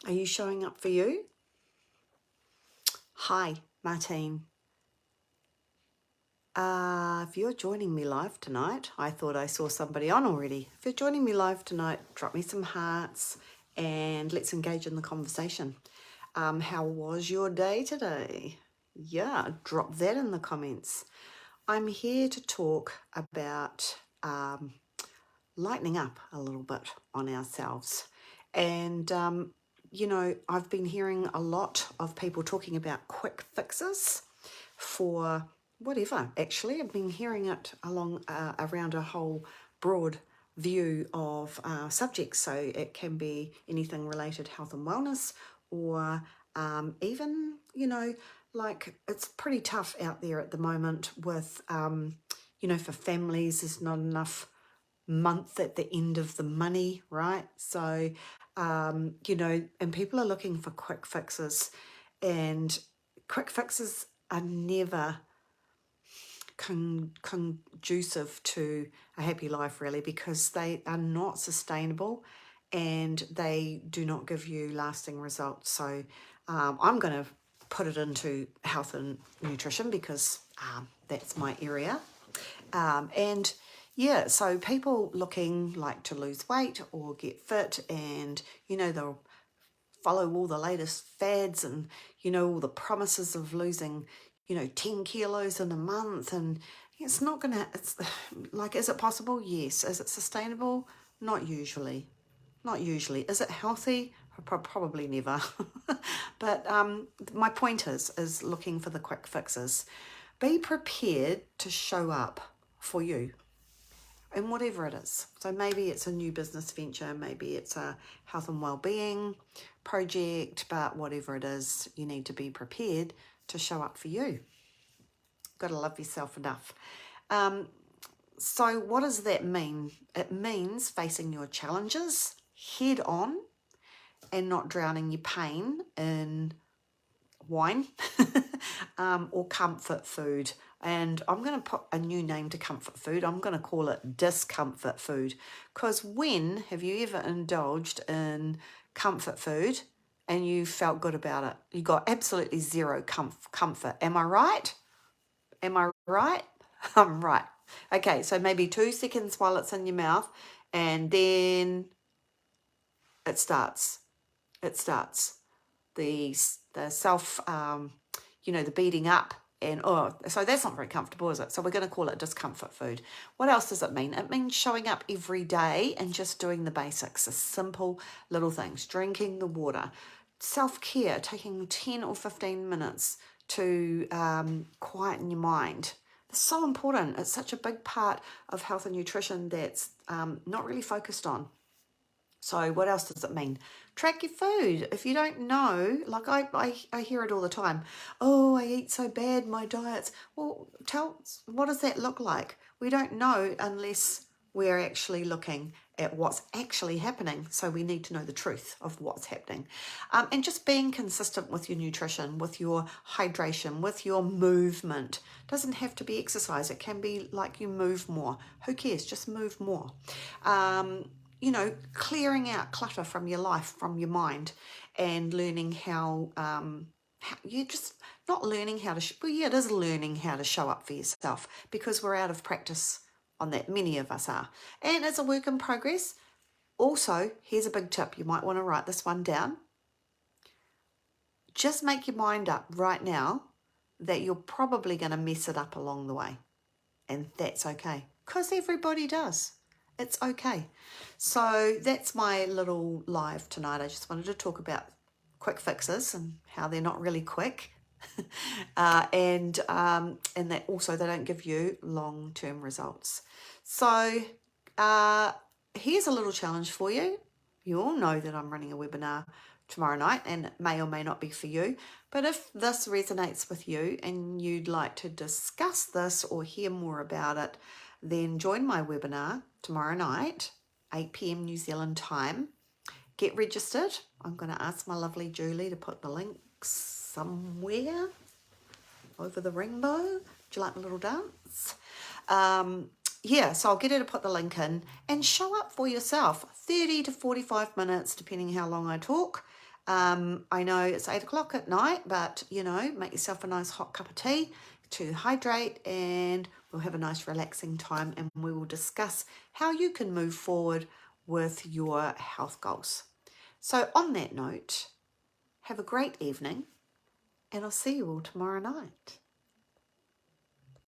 Are you showing up for you? Hi, Martine. If you're joining me live tonight, I thought I saw somebody on already. If you're joining me live tonight, drop me some hearts and let's engage in the conversation. How was your day today? Yeah, drop that in the comments. I'm here to talk about lightening up a little bit on ourselves. And, I've been hearing a lot of people talking about quick fixes for whatever. Actually, I've been hearing it around a whole broad view of subjects. So it can be anything related to health and wellness, or even, like it's pretty tough out there at the moment with, for families, there's not enough month at the end of the money, right? So, and people are looking for quick fixes, and quick fixes are never conducive to a happy life, really, because they are not sustainable and they do not give you lasting results. So I'm going to put it into health and nutrition because that's my area. And yeah, so people looking like to lose weight or get fit, and they'll follow all the latest fads and all the promises of losing 10 kilos in a month, and it's not gonna, it's like, is it possible? Yes. Is it sustainable? Not usually. Is it healthy? Probably never. But my point is looking for the quick fixes. Be prepared to show up for you and whatever it is. So maybe it's a new business venture, maybe it's a health and well-being project, but whatever it is, you need to be prepared to show up for you. Got to love yourself enough. So what does that mean? It means facing your challenges head on and not drowning your pain in wine or comfort food. And I'm going to put a new name to comfort food. I'm going to call it discomfort food, because when have you ever indulged in comfort food and you felt good about it? You got absolutely zero comfort. Am I right? I'm right. Okay, so maybe 2 seconds while it's in your mouth, and then it starts. The self, the beating up, and so that's not very comfortable, is it? So we're going to call it discomfort food. What else does it mean? It means showing up every day and just doing the basics, the simple little things, drinking the water, self-care, taking 10 or 15 minutes to quieten your mind. It's so important. It's such a big part of health and nutrition that's not really focused on. So what else does it mean? Track your food. If you don't know, like I hear it all the time. Oh, I eat so bad, my diet's. Well, what does that look like? We don't know unless we're actually looking at what's actually happening. So we need to know the truth of what's happening. And just being consistent with your nutrition, with your hydration, with your movement. Doesn't have to be exercise. It can be like you move more. Who cares? Just move more. Clearing out clutter from your life, from your mind, and learning how you just not learning how to, it is learning how to show up for yourself, because we're out of practice on that. Many of us are. And it's a work in progress. Also, here's a big tip. You might want to write this one down. Just make your mind up right now that you're probably going to mess it up along the way. And that's okay, because everybody does. It's okay. So that's my little live tonight. I just wanted to talk about quick fixes and how they're not really quick, and that also they don't give you long-term results. So here's a little challenge for you. You all know that I'm running a webinar tomorrow night, and it may or may not be for you. But if this resonates with you and you'd like to discuss this or hear more about it, then join my webinar tomorrow night, 8 p.m. New Zealand time. Get registered. I'm going to ask my lovely Julie to put the link somewhere over the rainbow. Would you like a little dance? So I'll get her to put the link in and show up for yourself. 30 to 45 minutes, depending how long I talk. I know it's 8 o'clock at night, but you know, make yourself a nice hot cup of tea to hydrate, and we'll have a nice relaxing time, and we will discuss how you can move forward with your health goals. So on that note, have a great evening, and I'll see you all tomorrow night.